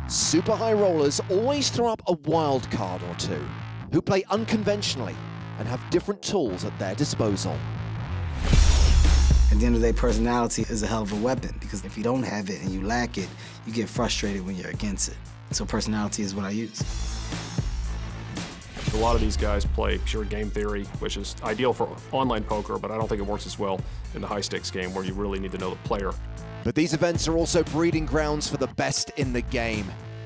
Super high rollers always throw up a wild card or two, who play unconventionally and have different tools at their disposal. At the end of the day, personality is a hell of a weapon, because if you don't have it and you lack it, you get frustrated when you're against it. So personality is what I use. A lot of these guys play pure game theory, which is ideal for online poker, but I don't think it works as well in the high-stakes game where you really need to know the player. But these events are also breeding grounds for the best in the game.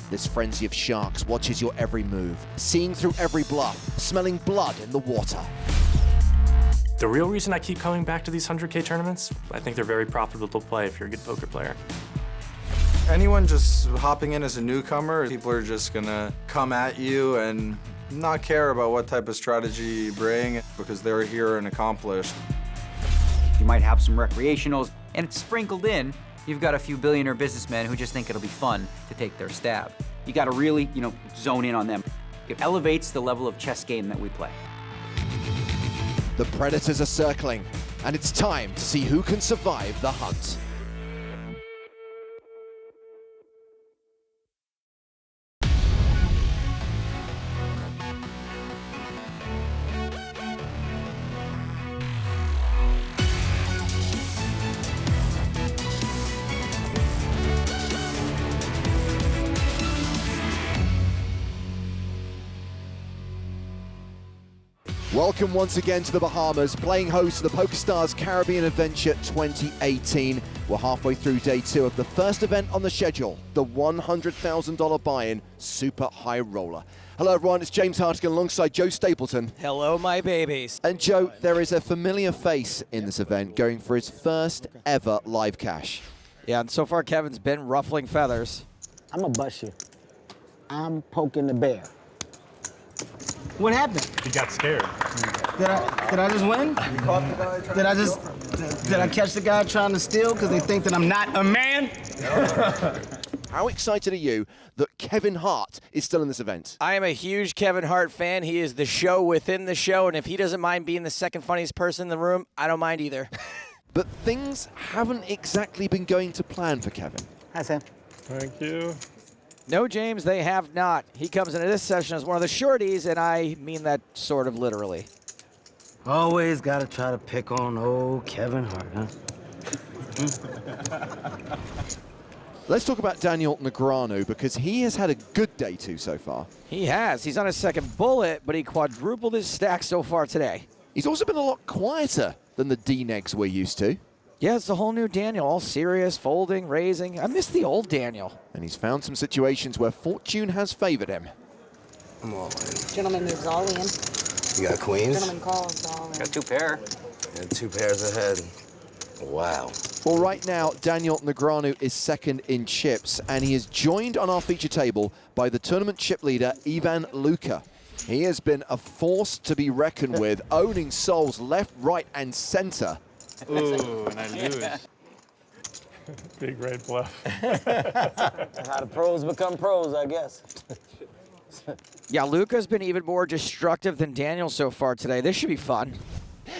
This frenzy of sharks watches your every move, seeing through every bluff, smelling blood in the water. The real reason I keep coming back to these 100K tournaments, I think they're very profitable to play if you're a good poker player. Anyone just hopping in as a newcomer, people are just gonna come at you and not care about what type of strategy you bring because they're here and accomplished. You might have some recreationals, and it's sprinkled in. You've got a few billionaire businessmen who just think it'll be fun to take their stab. You gotta really, zone in on them. It elevates the level of chess game that we play. The predators are circling, and it's time to see who can survive the hunt. Welcome once again to the Bahamas, playing host to the PokerStars Caribbean Adventure 2018. We're halfway through day 2 of the first event on the schedule, the $100,000 buy-in Super High Roller. Hello everyone, it's James Hartigan alongside Joe Stapleton. Hello my babies. And Joe, there is a familiar face in this event going for his first ever live cash. Yeah, and so far Kevin's been ruffling feathers. I'm gonna bust you. I'm poking the bear. What happened? He got scared. Did I just win? Did I catch the guy trying to steal because they think that I'm not a man? How excited are you that Kevin Hart is still in this event? I am a huge Kevin Hart fan. He is the show within the show, and if he doesn't mind being the second funniest person in the room, I don't mind either. But things haven't exactly been going to plan for Kevin. Hi, Sam. Thank you. No, James, they have not. He comes into this session as one of the shorties, and I mean that sort of literally. Always gotta try to pick on old Kevin Hart, huh? Let's talk about Daniel Negreanu, because he has had a good day 2 so far. He has. He's on his second bullet, but he quadrupled his stack so far today. He's also been a lot quieter than the D-Negs we're used to. Yeah, it's the whole new Daniel, all serious, folding, raising. I miss the old Daniel. And he's found some situations where fortune has favored him. I'm all in. Gentleman moves all in. You got queens? Gentleman calls all in. Got 2 pair. And 2 pairs ahead. Wow. Well, right now, Daniel Negreanu is second in chips, and he is joined on our feature table by the tournament chip leader, Luca. He has been a force to be reckoned with, owning souls left, right, and center. Ooh, and I lose. Big red bluff. How the pros become pros, I guess. Yeah, Luca's been even more destructive than Daniel so far today. This should be fun.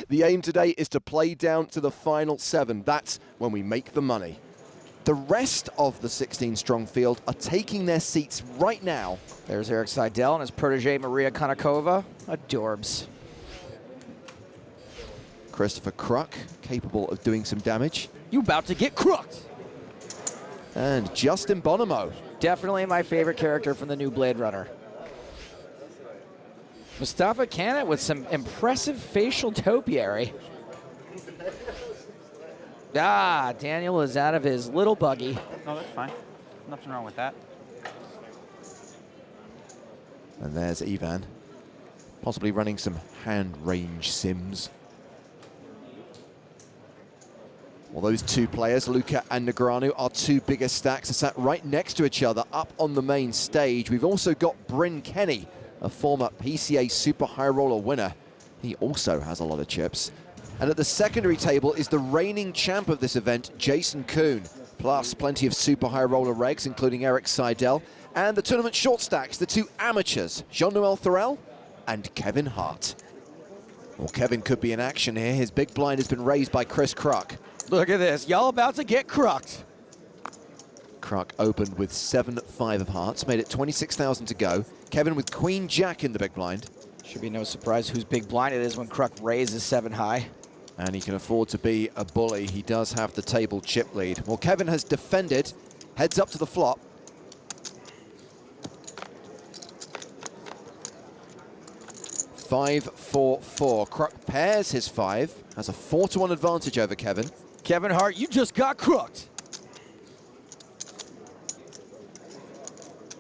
The aim today is to play down to the final 7. That's when we make the money. The rest of the 16-strong field are taking their seats right now. There's Eric Seidel and his protege, Maria Konnikova. Adorbs. Christopher Kruk, capable of doing some damage. You about to get crooked. And Justin Bonomo. Definitely my favorite character from the new Blade Runner. Mustapha Kanit with some impressive facial topiary. Ah, Daniel is out of his little buggy. No, that's fine. Nothing wrong with that. And there's Ivan, possibly running some hand range sims. Well, those 2 players, Luca and Negreanu, are 2 bigger stacks, are sat right next to each other up on the main stage. We've also got Bryn Kenny, a former PCA Super High Roller winner. He also has a lot of chips. And at the secondary table is the reigning champ of this event, Jason Kuhn, plus plenty of Super High Roller regs, including Eric Seidel, and the tournament short stacks, the 2 amateurs, Jean-Noel Thorel and Kevin Hart. Well, Kevin could be in action here. His big blind has been raised by Chris Kruk. Look at this. Y'all about to get crooked. Kruk opened with 7-5 of hearts, made it 26,000 to go. Kevin with Queen Jack in the big blind. Should be no surprise whose big blind it is when Kruk raises 7 high. And he can afford to be a bully. He does have the table chip lead. Well, Kevin has defended, heads up to the flop. Five, 4, 4. Kruk pairs his 5, has a 4-1 advantage over Kevin. Kevin Hart, you just got crooked.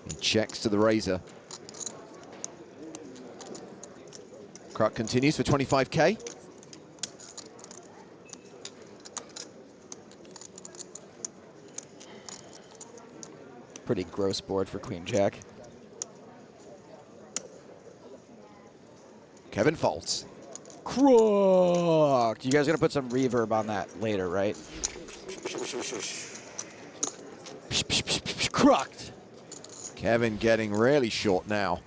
He checks to the razor. Kruk continues for 25K. Pretty gross board for Queen Jack. Kevin folds. Crooked. You guys gonna put some reverb on that later, right? Crooked. Kevin getting really short now.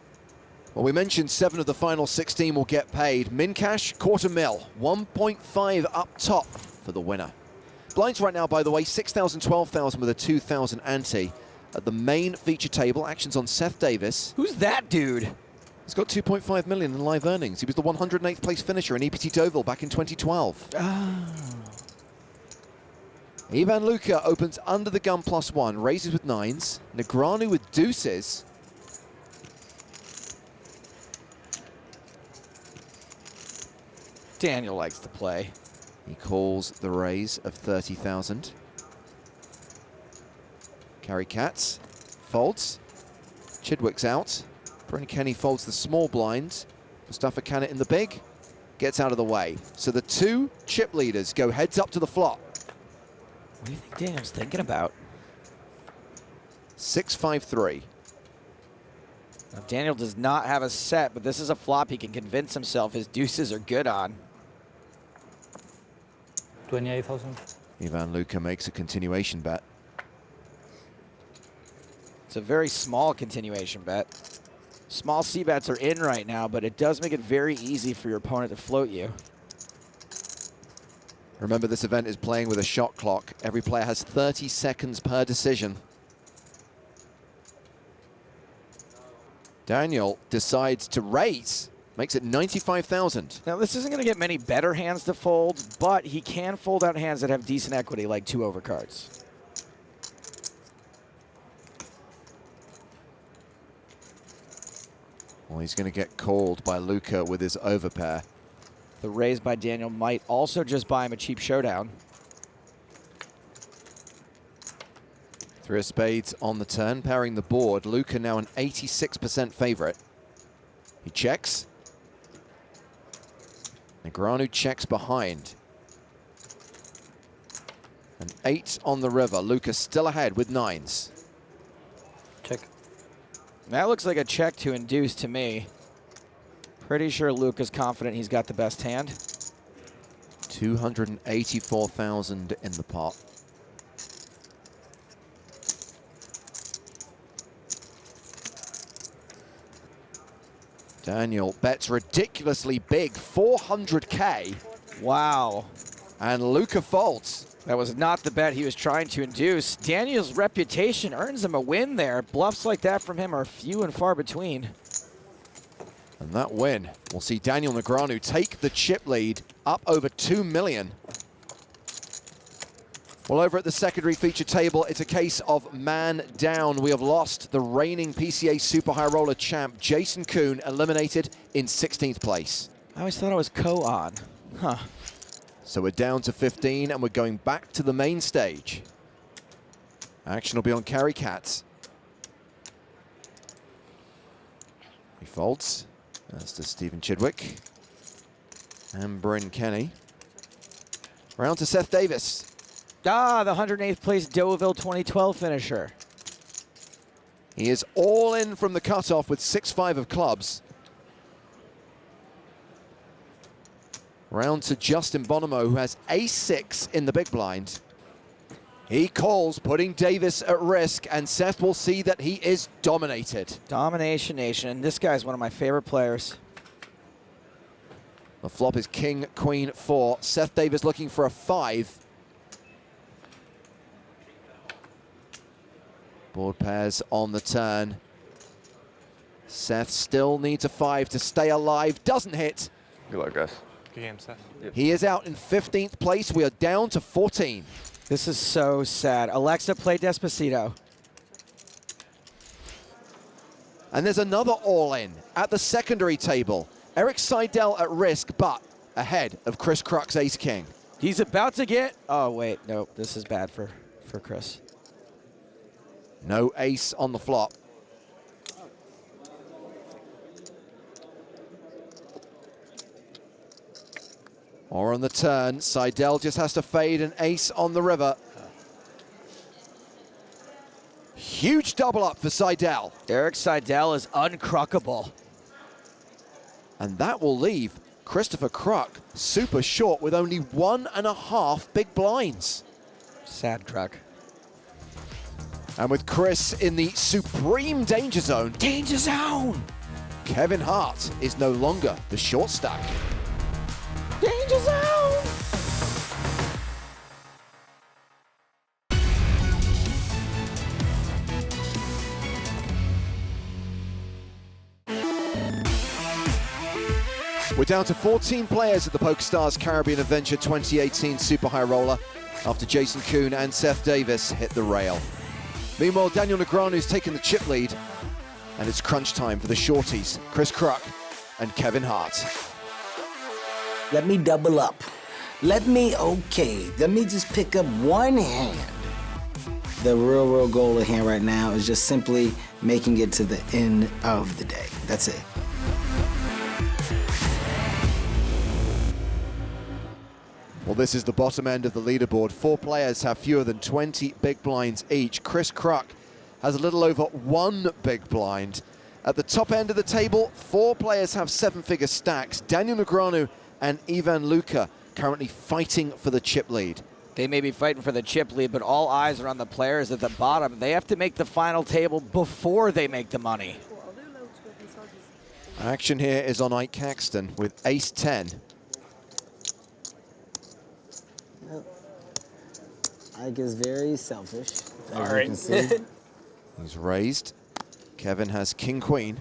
Well, we mentioned 7 of the final 16 will get paid. Min cash, $250,000. 1.5 up top for the winner. Blinds right now, by the way, 6,000, 12,000 with a 2,000 ante. At the main feature table, action's on Seth Davis. Who's that dude? He's got 2.5 million in live earnings. He was the 108th place finisher in EPT Deauville back in 2012. Oh. Ivan Luca opens under the gun +1, raises with 9s. Negreanu with deuces. Daniel likes to play. He calls the raise of 30,000. Carry Cats, folds. Chidwick's out. Bryn Kenny folds the small blind. Mustapha Kanit in the big, gets out of the way. So the 2 chip leaders go heads up to the flop. What do you think Daniel's thinking about? 6-5-3. Now, Daniel does not have a set, but this is a flop he can convince himself his deuces are good on. 28,000. Ivan Luca makes a continuation bet. It's a very small continuation bet. Small C-bets are in right now, but it does make it very easy for your opponent to float you. Remember, this event is playing with a shot clock. Every player has 30 seconds per decision. Daniel decides to raise, makes it 95,000. Now, this isn't going to get many better hands to fold, but he can fold out hands that have decent equity, like 2 overcards. Well, he's going to get called by Luca with his overpair. The raise by Daniel might also just buy him a cheap showdown. 3 of spades on the turn, pairing the board. Luca now an 86% favorite. He checks. Negreanu checks behind. An 8 on the river. Luca still ahead with 9s. Check. That looks like a check to induce to me. Pretty sure Luca's confident he's got the best hand. 284,000 in the pot. Daniel bets ridiculously big, 400K. Wow. And Luca folds. That was not the bet he was trying to induce. Daniel's reputation earns him a win there. Bluffs like that from him are few and far between. And that win will see Daniel Negreanu take the chip lead up over 2 million. Well, over at the secondary feature table, it's a case of man down. We have lost the reigning PCA Super High Roller champ, Jason Kuhn, eliminated in 16th place. I always thought it was co-on. Huh. So we're down to 15 and we're going back to the main stage. Action will be on Carry Cats. He folds, as does Stephen Chidwick. And Bryn Kenny. Round to Seth Davis. Ah, the 108th place Deauville 2012 finisher. He is all in from the cutoff with 6-5 of clubs. Round to Justin Bonomo, who has ace-6 in the big blind. He calls, putting Davis at risk, and Seth will see that he is dominated. Domination Nation, and this guy's one of my favorite players. The flop is King, Queen, 4. Seth Davis looking for a 5. Board pairs on the turn. Seth still needs a 5 to stay alive. Doesn't hit. Good luck, guys. Good game, Seth. Yep. He is out in 15th place. We are down to 14. This is so sad. Alexa, play Despacito. And there's another all-in at the secondary table. Eric Seidel at risk, but ahead of Chris Kruk's ace-king. He's about to get... Oh, wait. Nope. This is bad for Chris. No ace on the flop. Or on the turn, Seidel just has to fade an ace on the river. Huge double up for Seidel. Eric Seidel is uncruckable. And that will leave Christopher Kruk super short with only 1.5 big blinds. Sad Kruk. And with Chris in the supreme danger zone. Danger zone! Kevin Hart is no longer the short stack. Danger zone! We're down to 14 players at the PokerStars Caribbean Adventure 2018 Super High Roller after Jason Kuhn and Seth Davis hit the rail. Meanwhile, Daniel Negreanu has taken the chip lead, and it's crunch time for the shorties, Chris Kruk and Kevin Hart. Let me double up. Let me just pick up one hand. The real goal at hand right now is just simply making it to the end of the day. That's it. Well, this is the bottom end of the leaderboard. 4 players have fewer than 20 big blinds each. Chris Kruk has a little over 1 big blind. At the top end of the table, 4 players have 7-figure stacks. Daniel Negreanu and Ivan Luca currently fighting for the chip lead. They may be fighting for the chip lead, but all eyes are on the players at the bottom. They have to make the final table before they make the money. Action here is on Ike Caxton with ace-10. Ike is very selfish, as All you right. can see. He's raised. Kevin has king-queen.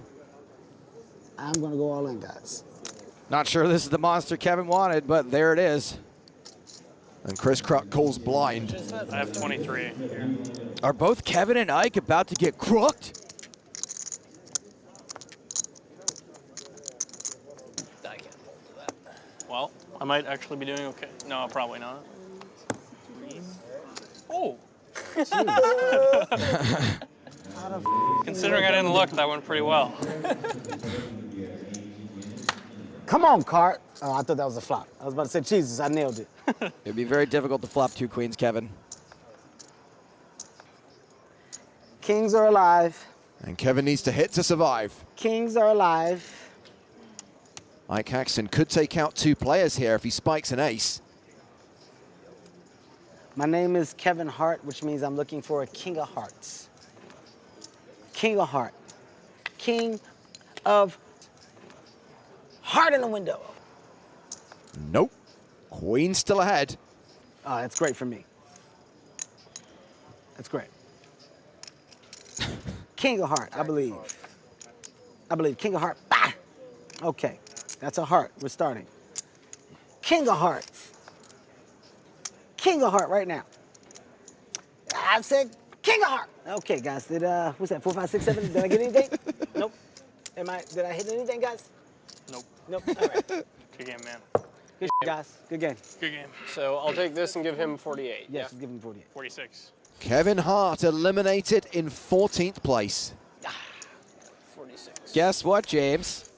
I'm going to go all in, guys. Not sure this is the monster Kevin wanted, but there it is. And Chris Kruk calls blind. I have 23. Are both Kevin and Ike about to get crooked? Well, I might actually be doing okay. No, probably not. Oh! Considering I didn't look, that went pretty well. Come on, Cart. Oh, I thought that was a flop. I was about to say, Jesus, I nailed it. It'd be very difficult to flop 2 queens, Kevin. Kings are alive. And Kevin needs to hit to survive. Kings are alive. Ike Caxton could take out 2 players here if he spikes an ace. My name is Kevin Hart, which means I'm looking for a king of hearts. King of heart. King of heart in the window. Nope. Queen still ahead. Oh, that's great for me. That's great. King of heart, I believe. I believe. King of heart. Bah! Okay, that's a heart. We're starting. King of hearts. King of heart right now. I said king of heart. Okay, guys. Did what's that? 4, 5, 6, 7. Did I get anything? Nope. Did I hit anything, guys? Nope. Nope. All right. Good game, man. Good guys. Good game. Good game. So I'll take this and give him 48. Yes, give him 48. 46. Kevin Hart eliminated in 14th place. 46. Guess what, James?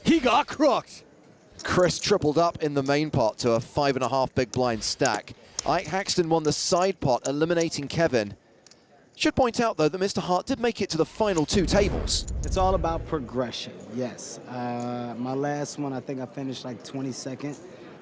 He got crooked. Chris tripled up in the main pot to a 5.5 big blind stack. Ike Caxton won the side pot, eliminating Kevin. Should point out, though, that Mr. Hart did make it to the final 2 tables. It's all about progression, yes. My last one, I think I finished like 22nd.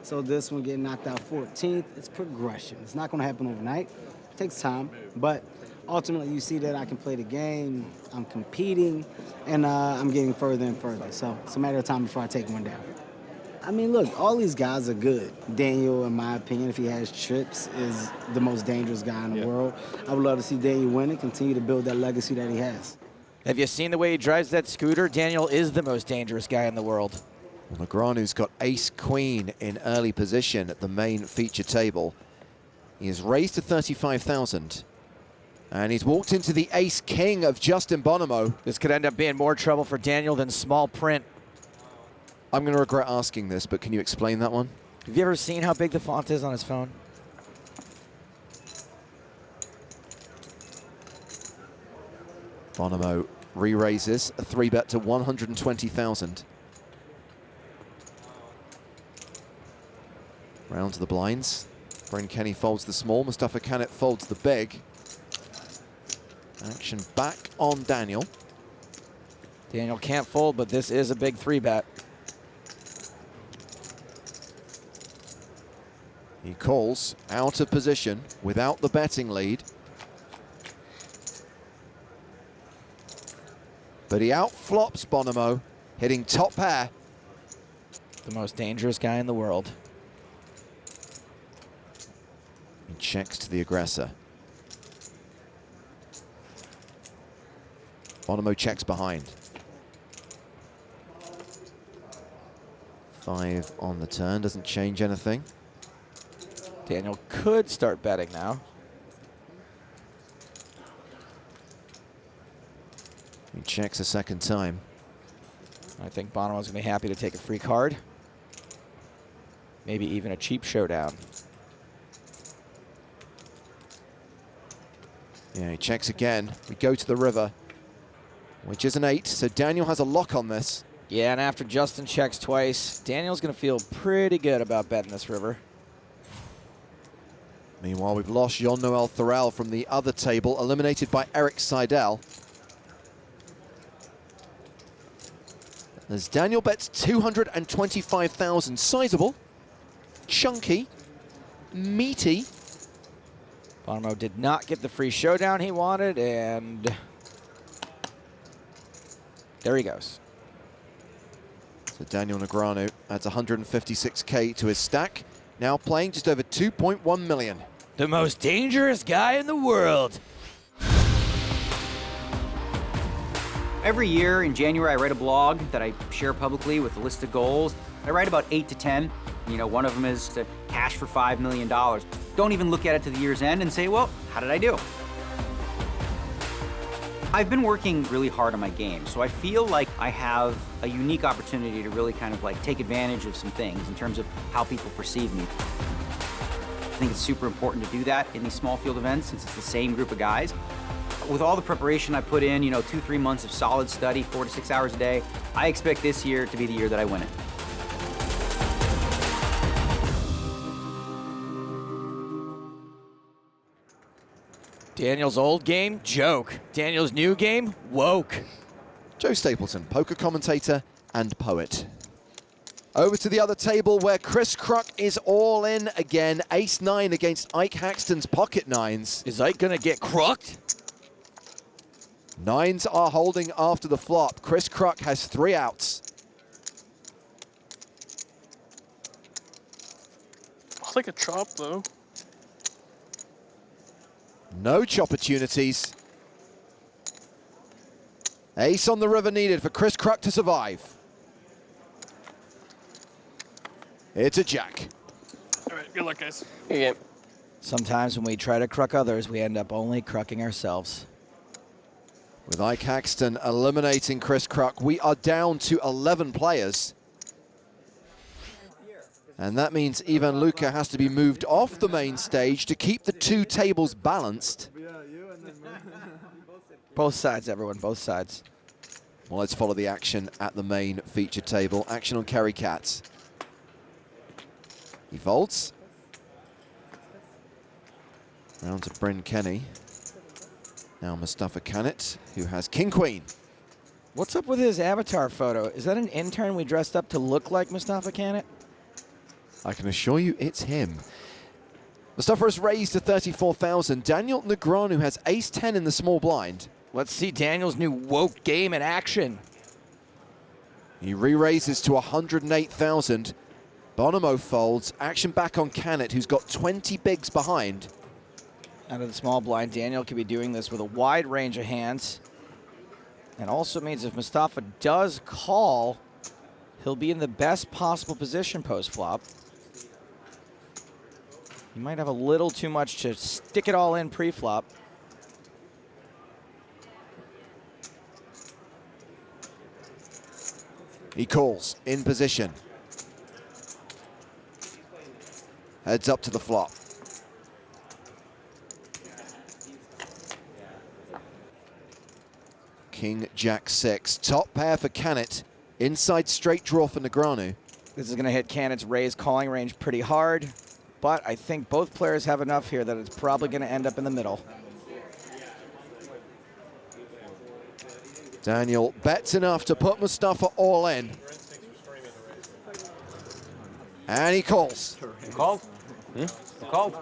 So this one getting knocked out 14th, it's progression. It's not going to happen overnight. It takes time, but ultimately you see that I can play the game, I'm competing, and I'm getting further and further. So it's a matter of time before I take one down. I mean, look, all these guys are good. Daniel, in my opinion, if he has chips, is the most dangerous guy in the world. I would love to see Daniel win and continue to build that legacy that he has. Have you seen the way he drives that scooter? Daniel is the most dangerous guy in the world. Well, Negreanu's got ace-queen in early position at the main feature table. He has raised to 35,000. And he's walked into the ace-king of Justin Bonomo. This could end up being more trouble for Daniel than small print. I'm going to regret asking this, but can you explain that one? Have you ever seen how big the font is on his phone? Bonomo re-raises a 3-bet to 120,000. Round to the blinds. Bryn Kenny folds the small. Mustapha Kanit folds the big. Action back on Daniel. Daniel can't fold, but this is a big 3-bet. He calls out of position without the betting lead. But he outflops Bonomo, hitting top pair. The most dangerous guy in the world. He checks to the aggressor. Bonomo checks behind. 5 on the turn, doesn't change anything. Daniel could start betting now. He checks a second time. I think Bonomo's gonna be happy to take a free card. Maybe even a cheap showdown. Yeah, he checks again. We go to the river, which is an 8, so Daniel has a lock on this. Yeah, and after Justin checks twice, Daniel's gonna feel pretty good about betting this river. Meanwhile, we've lost Jean-Noel Thorel from the other table, eliminated by Eric Seidel. As Daniel bets 225,000, sizable, chunky, meaty. Bonomo did not get the free showdown he wanted, and there he goes. So Daniel Negreanu adds 156K to his stack, now playing just over 2.1 million. The most dangerous guy in the world. Every year in January, I write a blog that I share publicly with a list of goals. I write about 8 to 10. You know, one of them is to cash for $5 million. Don't even look at it to the year's end and say, well, how did I do? I've been working really hard on my game, so I feel like I have a unique opportunity to really kind of like take advantage of some things in terms of how people perceive me. I think it's super important to do that in these small field events since it's the same group of guys. With all the preparation I put in, 2-3 months of solid study, 4 to 6 hours a day, I expect this year to be the year that I win it. Daniel's old game, joke. Daniel's new game, woke. Joe Stapleton, poker commentator and poet. Over to the other table where Chris Kruk is all in again. Ace-9 against Ike Haxton's pocket 9s. Is Ike gonna get crooked? 9s are holding after the flop. Chris Kruk has 3 outs. I'll take a chop, though. No chop opportunities. Ace on the river needed for Chris Kruk to survive. It's a jack. All right, good luck, guys. Good game. Sometimes when we try to crook others, we end up only crooking ourselves. With Ike Haxton eliminating Chris Kruk, we are down to 11 players. And that means even Luca has to be moved off the main stage to keep the 2 tables balanced. Both sides, everyone, both sides. Well, let's follow the action at the main feature table. Action on Carry Cats. He folds. Round to Bryn Kenny. Now Mustapha Kanit, who has King-Queen. What's up with his avatar photo? Is that an intern we dressed up to look like Mustapha Kanit? I can assure you it's him. Mustapha has raised to 34,000. Daniel Negreanu has ace-10 in the small blind. Let's see Daniel's new woke game in action. He re-raises to 108,000. Bonomo folds. Action back on Kanit, who's got 20 bigs behind. Out of the small blind, Daniel could be doing this with a wide range of hands. And also means if Mustapha does call, he'll be in the best possible position post-flop. He might have a little too much to stick it all in pre-flop. He calls, in position. Heads up to the flop. King, Jack 6. Top pair for Kanit. Inside straight draw for Negreanu. This is going to hit Kanit's raise calling range pretty hard, but I think both players have enough here that it's probably going to end up in the middle. Daniel bets enough to put Mustapha all in. And he calls. You called? You called?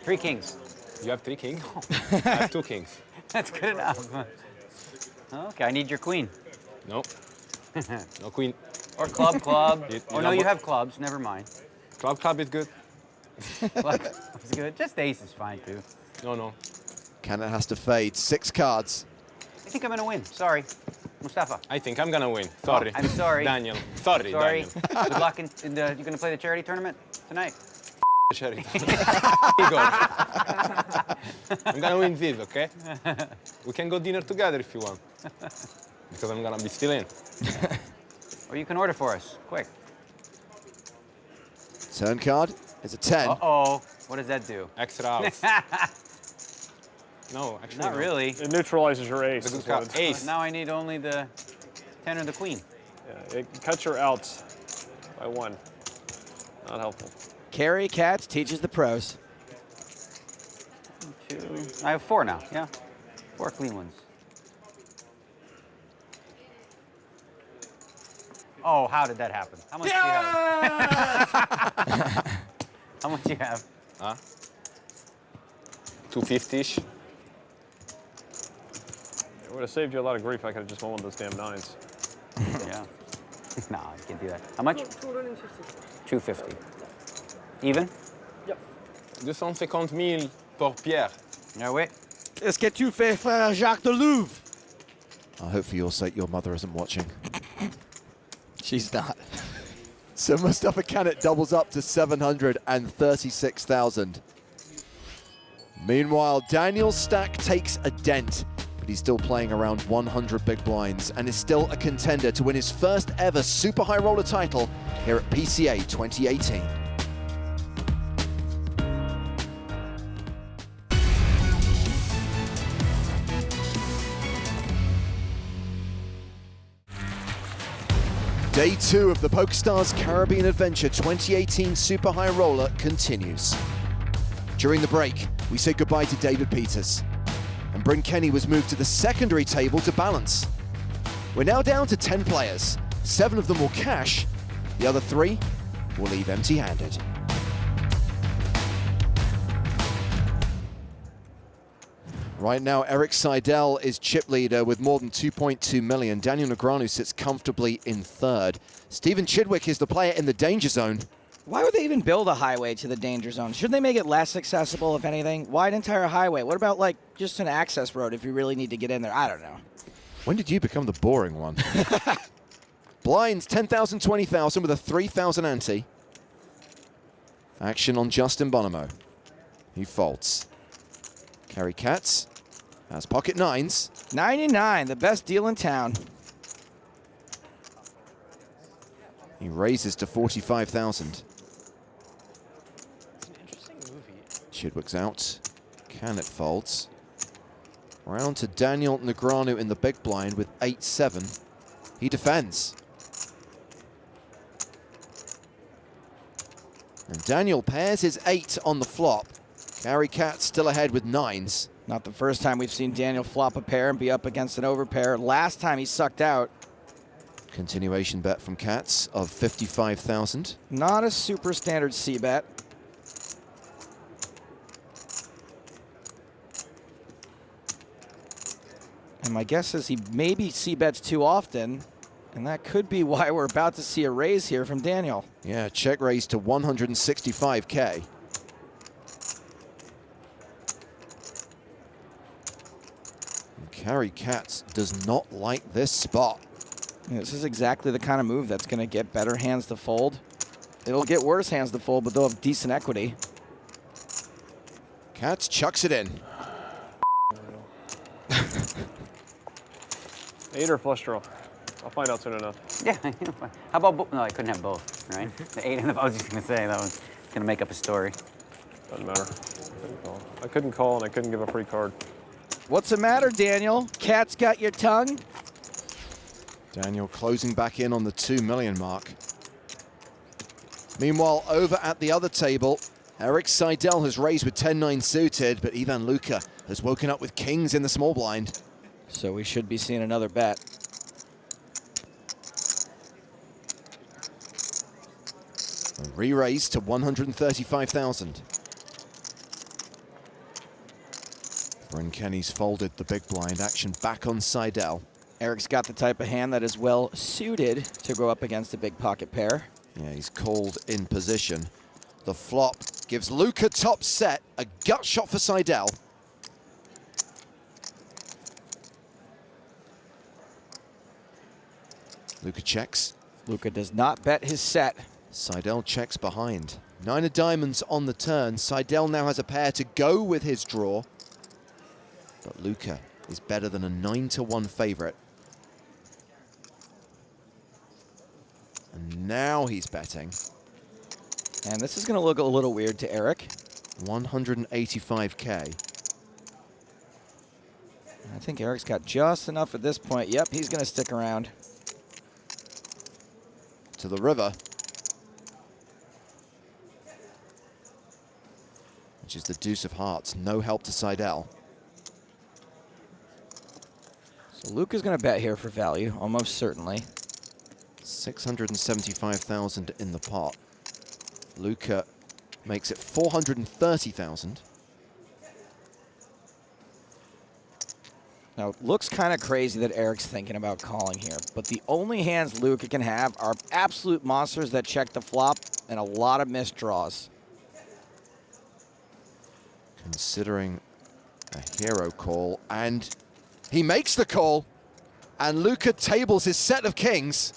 3 kings. You have 3 kings? I have 2 kings. That's good enough. Okay, I need your queen. No. No queen. Or club. You No, you have clubs. Never mind. Club is good. Club is good. Just ace is fine, too. No. Kanit has to fade. 6 cards. I think I'm going to win. Sorry. Mustapha. I think I'm going to win. Sorry. Oh, I'm sorry. Daniel. Sorry, Sorry. Daniel. Good luck in the... You going to play the charity tournament tonight? Charity. I'm gonna win this, okay? We can go dinner together if you want. Because I'm gonna be still in. Or you can order for us, quick. Turn card is a 10. Uh-oh. What does that do? Extra outs. No, actually Not really. It neutralizes your ace. The good is what card. it's- Ace. Now I need only the 10 or the queen. Yeah, it cuts your outs by 1. Not helpful. Carry Cats teaches the pros. 2. I have 4 now, yeah. 4 clean ones. Oh, how did that happen? How much do you have? How much do you have? 250-ish. It would have saved you a lot of grief. I could have just won one of those damn 9s. Yeah. No, you can't do that. How much? 250. Even? Yep. 250 000 pour Pierre. Yeah, wait. Est-ce que tu fais frère Jacques de Louvre? I hope for your sake your mother isn't watching. She's not. So Mustapha Kanit doubles up to 736,000. Meanwhile, Daniel's stack takes a dent, but he's still playing around 100 big blinds and is still a contender to win his first ever Super High Roller title here at PCA 2018. Day 2 of the PokerStars Caribbean Adventure 2018 Super High Roller continues. During the break, we say goodbye to David Peters, and Bryn Kenny was moved to the secondary table to balance. We're now down to 10 players. 7 of them will cash, the other 3 will leave empty-handed. Right now, Eric Seidel is chip leader with more than 2.2 million. Daniel Negreanu sits comfortably in 3rd. Stephen Chidwick is the player in the danger zone. Why would they even build a highway to the danger zone? Shouldn't they make it less accessible, if anything? Wide entire highway. What about, like, just an access road if you really need to get in there? I don't know. When did you become the boring one? Blinds, 10,000, 20,000 with a 3,000 ante. Action on Justin Bonomo. He folds. Carry Cats. Has pocket 9s. 99, the best deal in town. He raises to 45,000. Chidwick's out. Kanit folds. Round to Daniel Negreanu in the big blind with 8-7. He defends. And Daniel pairs his 8 on the flop. Carry Cat still ahead with 9s. Not the first time we've seen Daniel flop a pair and be up against an overpair. Last time he sucked out. Continuation bet from Cats of 55,000. Not a super standard C-bet. And my guess is he maybe C-bets too often And that could be why we're about to see a raise here from Daniel. Yeah, check raise to 165K. Carry Cats does not like this spot. This is exactly the kind of move that's going to get better hands to fold. It'll get worse hands to fold, but they'll have decent equity. Cats chucks it in. 8 or flush draw? I'll find out soon enough. Yeah, how about both? No, I couldn't have both, right? The 8 and the, I was just gonna say, that was gonna make up a story. Doesn't matter. I couldn't call and I couldn't give a free card. What's the matter, Daniel? Cat's got your tongue? Daniel closing back in on the 2 million mark. Meanwhile, over at the other table, Eric Seidel has raised with 10-9 suited, but Ivan Luca has woken up with kings in the small blind. So we should be seeing another bet. A re-raise to 135,000. Bryn Kenny's folded the big blind. Action back on Seidel. Eric's got the type of hand that is well suited to go up against a big pocket pair. Yeah, he's called in position. The flop gives Luca top set. A gut shot for Seidel. Luca checks. Luca does not bet his set. Seidel checks behind. 9 of diamonds on the turn. Seidel now has a pair to go with his draw. But Luca is better than a 9-1 favorite. And now he's betting. And this is going to look a little weird to Eric. 185K. I think Eric's got just enough at this point. Yep, he's going to stick around. To the river. Which is the deuce of hearts. No help to Seidel. So Luca's going to bet here for value, almost certainly. 675,000 in the pot. Luca makes it 430,000. Now, it looks kind of crazy that Eric's thinking about calling here, but the only hands Luca can have are absolute monsters that check the flop and a lot of missed draws. Considering a hero call, and he makes the call, and Luca tables his set of kings.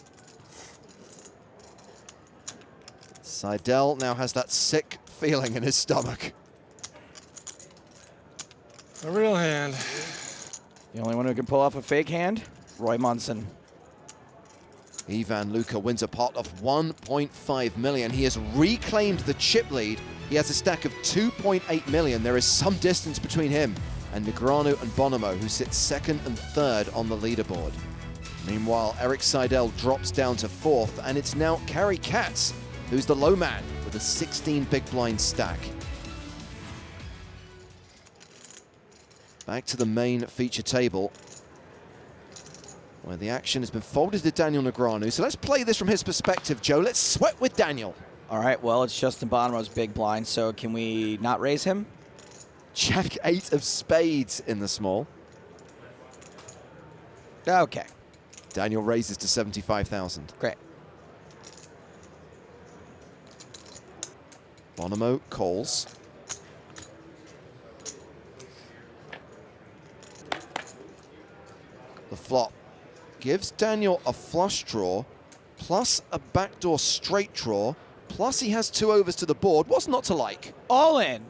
Seidel now has that sick feeling in his stomach. A real hand. The only one who can pull off a fake hand, Roy Munson. Ivan Luca wins a pot of 1.5 million. He has reclaimed the chip lead. He has a stack of 2.8 million. There is some distance between him and Negreanu and Bonomo, who sit second and third on the leaderboard. Meanwhile, Eric Seidel drops down to fourth, and it's now Carrie Katz, who's the low man with a 16 big blind stack. Back to the main feature table, where the action has been folded to Daniel Negreanu. So let's play this from his perspective, Joe. Let's sweat with Daniel. All right, well, it's Justin Bonomo's big blind, so can we not raise him? Jack 8 of spades in the small. Okay. Daniel raises to 75,000. Great. Bonomo calls. The flop gives Daniel a flush draw, plus a backdoor straight draw, plus he has 2 overs to the board. What's not to like? All in.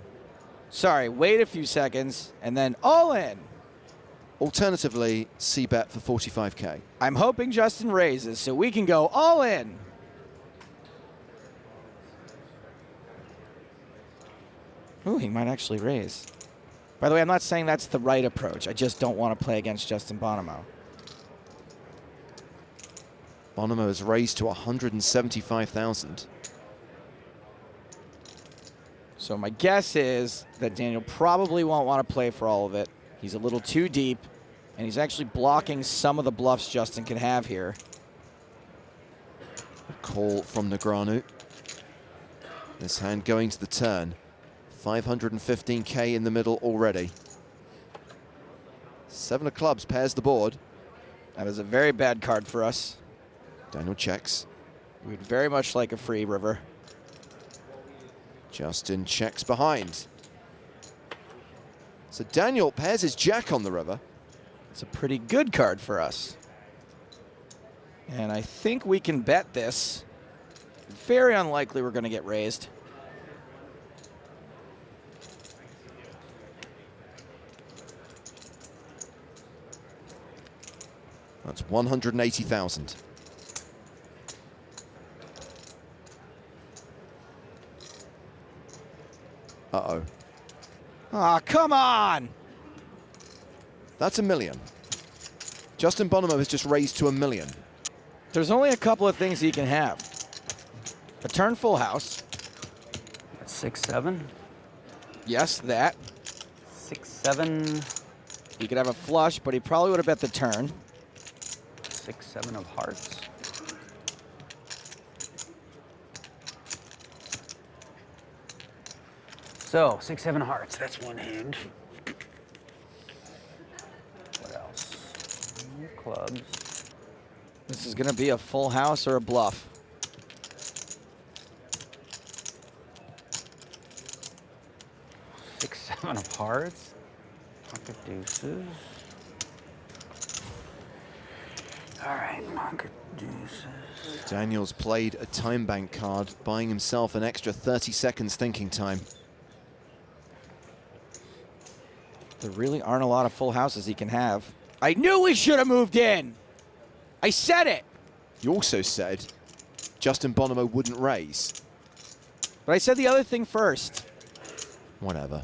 Sorry, wait a few seconds, and then all in. Alternatively, C-bet for 45K. I'm hoping Justin raises so we can go all in. Ooh, he might actually raise. By the way, I'm not saying that's the right approach. I just don't want to play against Justin Bonomo. Bonomo has raised to 175,000. So my guess is that Daniel probably won't want to play for all of it. He's a little too deep, and he's actually blocking some of the bluffs Justin can have here. A call from Negreanu. This hand going to the turn. 515K in the middle already. 7 of clubs pairs the board. That is a very bad card for us. Daniel checks. We'd very much like a free river. Justin checks behind. So Daniel pairs his jack on the river. It's a pretty good card for us. And I think we can bet this. Very unlikely we're going to get raised. That's 180,000. Uh-oh. Aw, come on! That's $1 million. Justin Bonomo has just raised to $1 million. There's only a couple of things he can have. A turn full house. 6-7. Yes, that. 6-7. He could have a flush, but he probably would have bet the turn. 6-7 of hearts. So 6-7 hearts. That's one hand. What else? Clubs. This is going to be a full house or a bluff. Six, 7 of hearts. Pocket deuces. All right, pocket deuces. Daniel's played a time bank card, buying himself an extra 30 seconds thinking time. There really aren't a lot of full houses he can have. I knew we should have moved in. I said it. You also said Justin Bonomo wouldn't raise. But I said the other thing first. Whatever.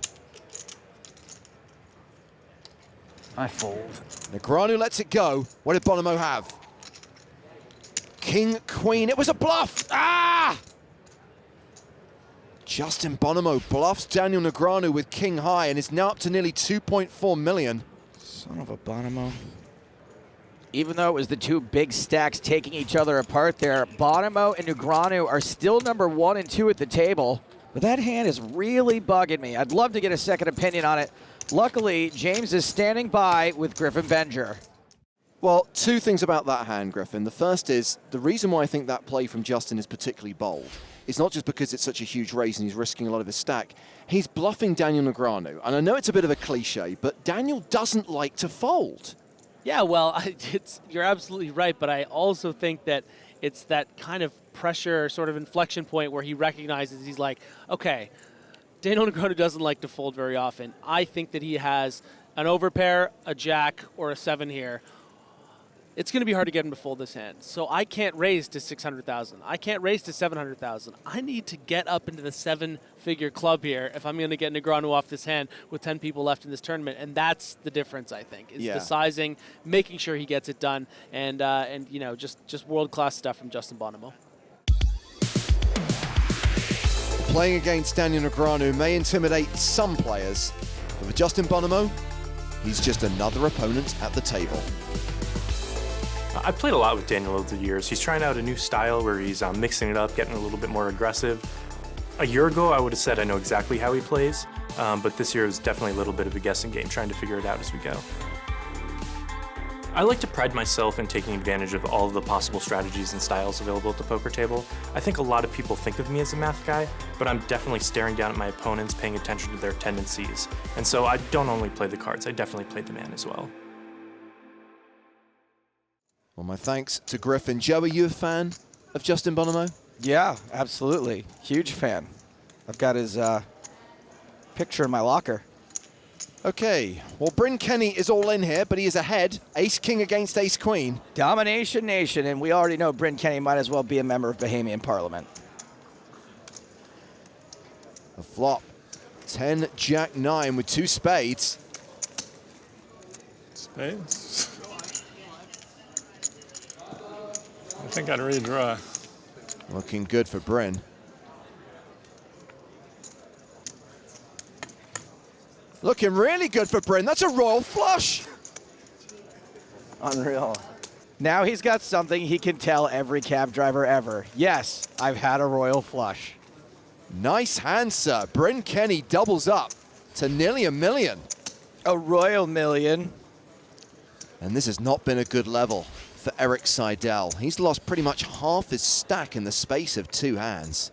I fold. Negreanu lets it go. What did Bonomo have? King, queen. It was a bluff. Ah! Justin Bonomo bluffs Daniel Negreanu with king high and is now up to nearly 2.4 million. Son of a Bonomo. Even though it was the two big stacks taking each other apart there, Bonomo and Negreanu are still number 1 and 2 at the table. But that hand is really bugging me. I'd love to get a second opinion on it. Luckily, James is standing by with Griffin Benger. Well, two things about that hand, Griffin. The first is, the reason why I think that play from Justin is particularly bold is not just because it's such a huge raise and he's risking a lot of his stack. He's bluffing Daniel Negreanu. And I know it's a bit of a cliche, but Daniel doesn't like to fold. Yeah, well, you're absolutely right, but I also think that it's that kind of pressure sort of inflection point where he recognizes, he's like, okay, Daniel Negreanu doesn't like to fold very often. I think that he has an overpair, a jack, or a 7 here. It's going to be hard to get him to fold this hand. So I can't raise to 600,000. I can't raise to 700,000. I need to get up into the 7-figure club here if I'm going to get Negreanu off this hand with 10 people left in this tournament. And that's the difference, I think, is the sizing, making sure he gets it done, and you know, just world-class stuff from Justin Bonomo. Playing against Daniel Negreanu may intimidate some players, but for Justin Bonomo, he's just another opponent at the table. I've played a lot with Daniel over the years. He's trying out a new style where he's mixing it up, getting a little bit more aggressive. A year ago, I would have said I know exactly how he plays, but this year is definitely a little bit of a guessing game, trying to figure it out as we go. I like to pride myself in taking advantage of all of the possible strategies and styles available at the poker table. I think a lot of people think of me as a math guy, but I'm definitely staring down at my opponents, paying attention to their tendencies. And so I don't only play the cards, I definitely play the man as well. Well, my thanks to Griffin. Joe, are you a fan of Justin Bonomo? Yeah, absolutely. Huge fan. I've got his picture in my locker. Okay, well, Bryn Kenny is all in here, but he is ahead. Ace-King against Ace-Queen. Domination Nation, and we already know Bryn Kenny might as well be a member of Bahamian Parliament. The flop, 10, Jack, 9 with 2 spades. Spades? I think I'd redraw. Looking good for Bryn. Looking really good for Bryn. That's a royal flush. Unreal. Now he's got something he can tell every cab driver ever. Yes, I've had a royal flush. Nice hand, sir. Bryn Kenny doubles up to nearly $1 million. A royal million. And this has not been a good level for Eric Seidel. He's lost pretty much half his stack in the space of 2 hands.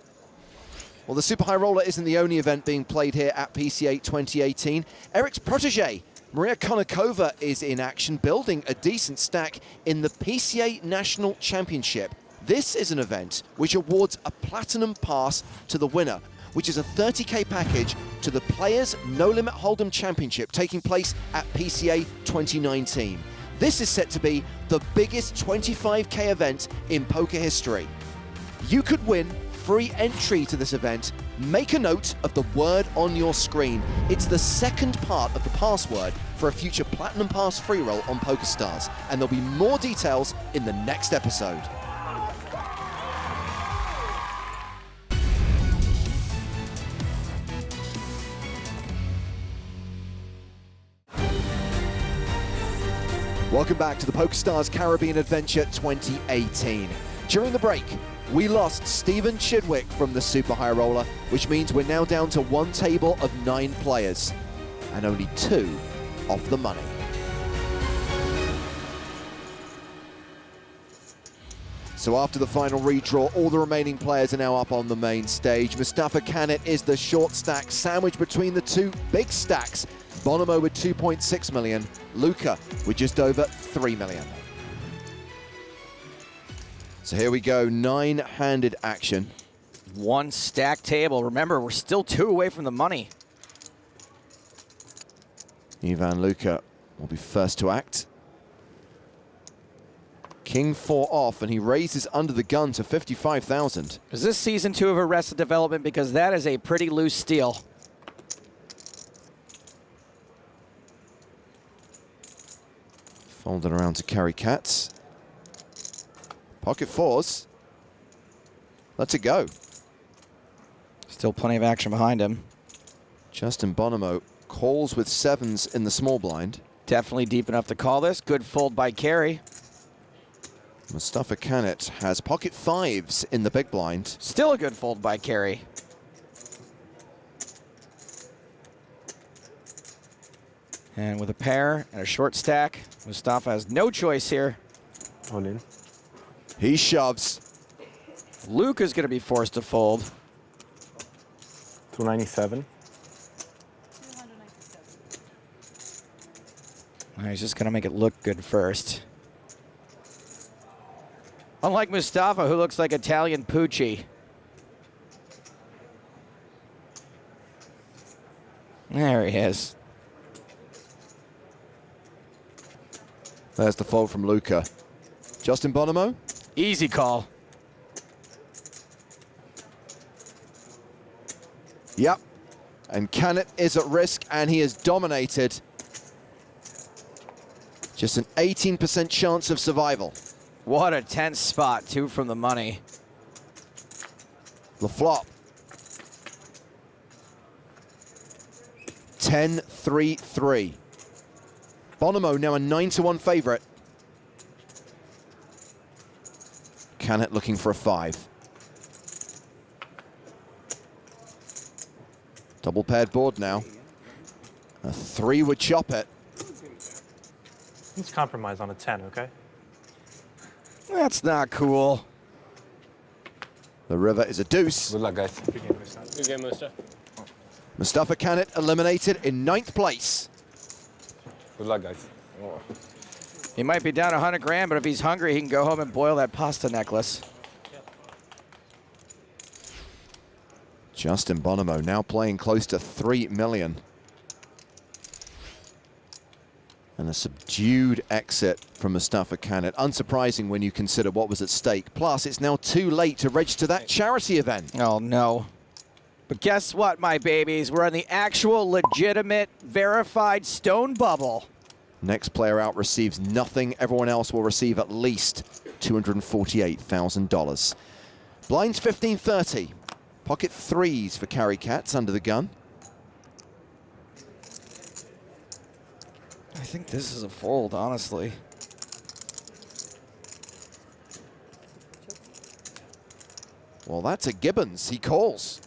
Well, the Super High Roller isn't the only event being played here at PCA 2018. Eric's protege, Maria Konnikova, is in action, building a decent stack in the PCA National Championship. This is an event which awards a platinum pass to the winner, which is a 30K package to the Players No Limit Hold'em Championship taking place at PCA 2019. This is set to be the biggest 25K event in poker history. You could win free entry to this event. Make a note of the word on your screen. It's the second part of the password for a future Platinum Pass free roll on PokerStars, and there'll be more details in the next episode. Welcome back to the PokerStars Caribbean Adventure 2018. During the break, we lost Stephen Chidwick from the Super High Roller, which means we're now down to 1 table of 9 players, and only 2 off the money. So after the final redraw, all the remaining players are now up on the main stage. Mustapha Kanit is the short stack, sandwiched between the 2 big stacks. Bonomo with 2.6 million, Luca with just over 3 million. So here we go, 9-handed action. 1 stack table. Remember, we're still 2 away from the money. Ivan Luca will be first to act. King 4 off, and he raises under the gun to 55,000. Is this season 2 of Arrested Development? Because that is a pretty loose steal. Folded around to carry cats. Pocket 4s. Let's it go. Still plenty of action behind him. Justin Bonomo calls with 7s in the small blind. Definitely deep enough to call this. Good fold by Kerry. Mustapha Kanit has pocket 5s in the big blind. Still a good fold by Kerry. And with a pair and a short stack, Mustapha has no choice here. All in. He shoves. Luca's going to be forced to fold. 297. He's just going to make it look good first. Unlike Mustapha, who looks like Italian Pucci. There he is. There's the fold from Luca. Justin Bonomo. Easy call. Yep. And Kanit is at risk, and he is dominated. Just an 18% chance of survival. What a tense spot, 2 from the money. The flop. 10-3-3. Bonomo now a 9-1 favorite. Kanit looking for a 5. Double paired board now. A 3 would chop it. Let's compromise on a 10, okay? That's not cool. The river is a deuce. Good luck, guys. Good game, Musta. Mustapha Kanit eliminated in 9th place. Good luck, guys. He might be down 100 grand, but if he's hungry, he can go home and boil that pasta necklace. Justin Bonomo now playing close to 3 million. And a subdued exit from Mustapha Kanit. Unsurprising when you consider what was at stake. Plus, it's now too late to register that charity event. Oh, no. But guess what, my babies? We're on the actual, legitimate, verified stone bubble. Next player out receives nothing. Everyone else will receive at least $248,000. Blinds 15-30. Pocket 3s for carry cats under the gun. I think this is a fold, honestly. Well, that's a Gibbons. He calls.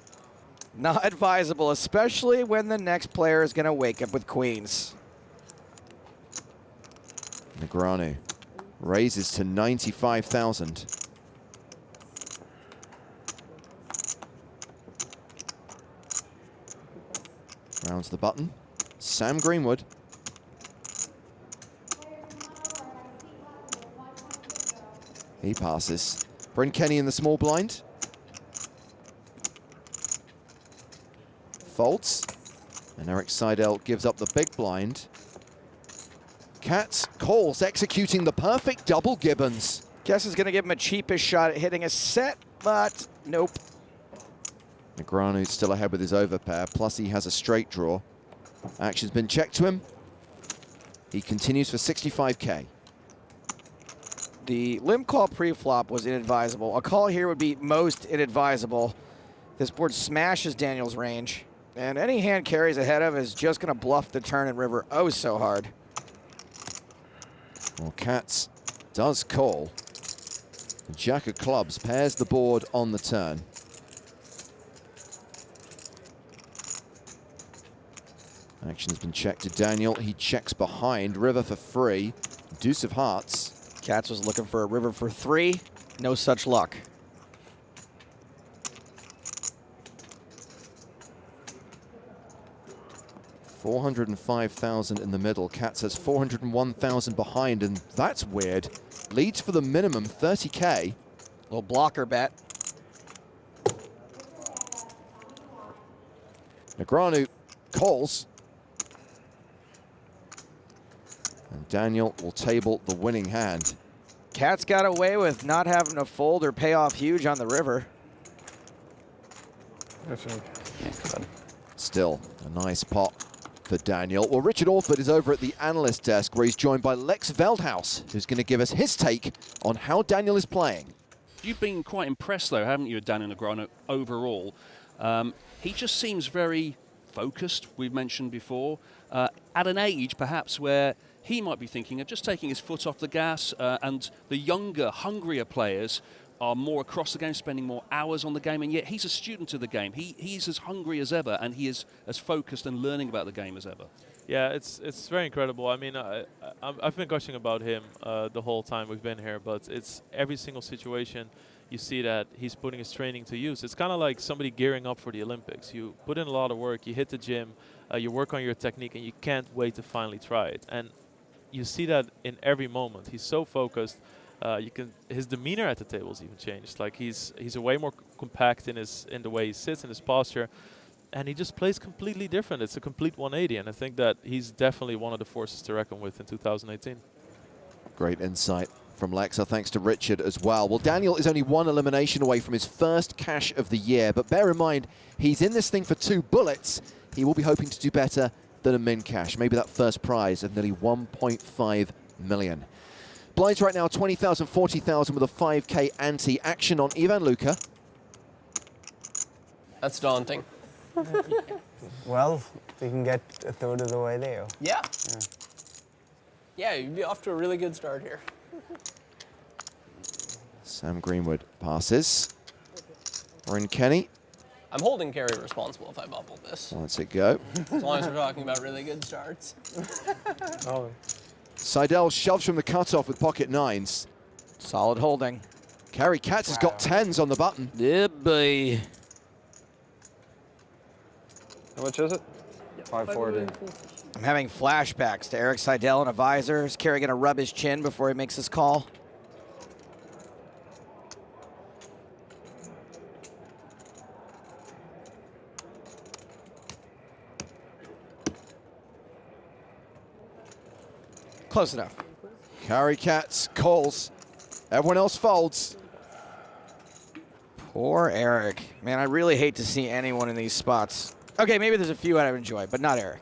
Not advisable, especially when the next player is going to wake up with queens. Negreanu Raises to 95,000. Rounds the button. Sam Greenwood. He passes. Bryn Kenny in the small blind. Folds. And Eric Seidel gives up the big blind. Katz calls, executing the perfect double Gibbons. Guess is going to give him a cheapish shot at hitting a set, but nope. Negreanu's still ahead with his overpair, plus he has a straight draw. Action's been checked to him. He continues for 65K. The limp call pre-flop was inadvisable. A call here would be most inadvisable. This board smashes Daniel's range, and any hand carries ahead of is just going to bluff the turn and river oh so hard. Well, Katz does call. The Jack of clubs pairs the board on the turn. Action has been checked to Daniel. He checks behind. River for free. Deuce of hearts. Katz was looking for a river for 3. No such luck. $405,000 in the middle. Katz has 401,000 behind, and that's weird. Leads for the minimum, 30K. Little blocker bet. Negreanu calls. And Daniel will table the winning hand. Katz got away with not having to fold or pay off huge on the river. Still a nice pot for Daniel. Well, Richard Orford is over at the analyst desk where he's joined by Lex Veldhouse, who's going to give us his take on how Daniel is playing. You've been quite impressed, though, haven't you, with Daniel Negreanu overall? He just seems very focused, we've mentioned before, at an age perhaps where he might be thinking of just taking his foot off the gas, and the younger, hungrier players are more across the game, spending more hours on the game, and yet he's a student of the game. He's as hungry as ever, and he is as focused and learning about the game as ever. Yeah, it's very incredible. I mean, I've been gushing about him the whole time we've been here, but it's every single situation you see that he's putting his training to use. It's kind of like somebody gearing up for the Olympics. You put in a lot of work, you hit the gym, you work on your technique, and you can't wait to finally try it. And you see that in every moment. He's so focused. His demeanor at the tables even changed. Like he's way more compact in the way he sits, in his posture, and he just plays completely different. It's a complete 180, and I think that he's definitely one of the forces to reckon with in 2018. Great insight from Lexa, thanks to Richard as well. Well, Daniel is only one elimination away from his first cash of the year, but bear in mind, he's in this thing for 2 bullets. He will be hoping to do better than a min cash, maybe that first prize of nearly 1.5 million. Blinds right now, 20,000, 40,000 with a 5K ante. Action on Ivan Luca. That's daunting. Well, we can get a third of the way there. Yeah. Yeah, you'd be off to a really good start here. Sam Greenwood passes. Bryn Kenny. I'm holding carry responsible if I bubble this. Lets it go. As long as we're talking about really good starts. Seidel shoves from the cutoff with pocket 9s. Solid holding. Kerry Katz has got 10s on the button. Yeah, boy. How much is it? 540. I'm having flashbacks to Eric Seidel in a visor. Is Kerry going to rub his chin before he makes his call? Close enough. Kerry Katz calls. Everyone else folds. Poor Eric. Man, I really hate to see anyone in these spots. Okay, maybe there's a few I'd enjoy, but not Eric.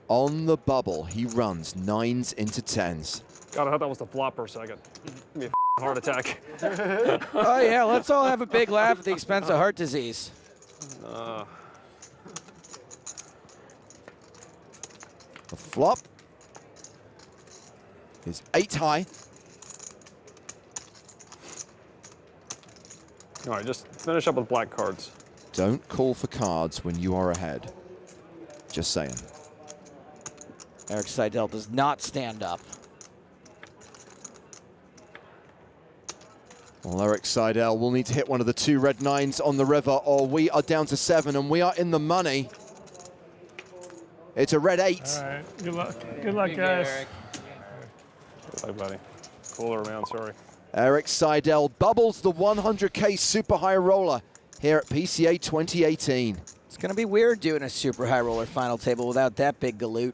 On the bubble, he runs 9s into 10s. God, I thought that was the flop for a second. Give me a heart attack. Oh yeah, let's all have a big laugh at the expense of heart disease. The flop is 8 high. All right, just finish up with black cards. Don't call for cards when you are ahead. Just saying. Eric Seidel does not stand up. Well, Eric Seidel will need to hit one of the 2 red 9s on the river, or we are down to 7 and we are in the money. It's a red 8. All right, good luck. Good luck, guys. Good luck, buddy. Cooler, man, sorry. Eric Seidel bubbles the 100K Super High Roller here at PCA 2018. It's going to be weird doing a Super High Roller final table without that big galoot.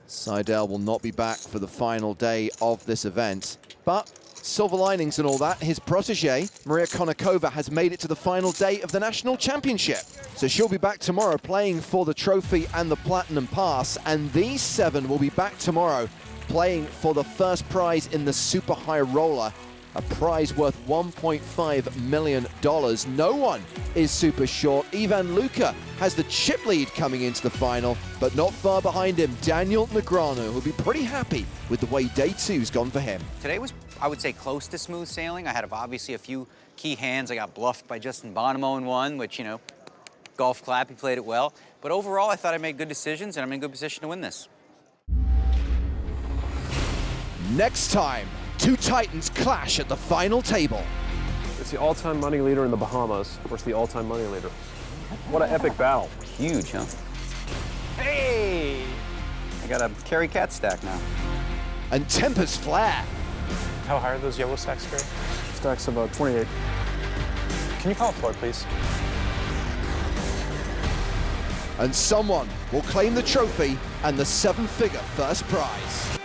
Seidel will not be back for the final day of this event, but silver linings and all that, his protege, Maria Konnikova, has made it to the final day of the National Championship. So she'll be back tomorrow playing for the trophy and the Platinum Pass, and these 7 will be back tomorrow playing for the first prize in the Super High Roller, a prize worth $1.5 million. No one is super short. Ivan Luca has the chip lead coming into the final, but not far behind him, Daniel Negreanu, who'll be pretty happy with the way day 2's gone for him. Today was, I would say, close to smooth sailing. I had obviously a few key hands. I got bluffed by Justin Bonomo in one, which, you know, golf clap, he played it well. But overall, I thought I made good decisions, and I'm in a good position to win this. Next time, 2 Titans clash at the final table. It's the all-time money leader in the Bahamas versus the all-time money leader. What an epic battle. Huge, huh? Hey! I got a carry cat stack now. And Tempest Flare. How high are those yellow stacks, Gary? Stacks about 28. Can you call it floor, please? And someone will claim the trophy and the 7-figure first prize.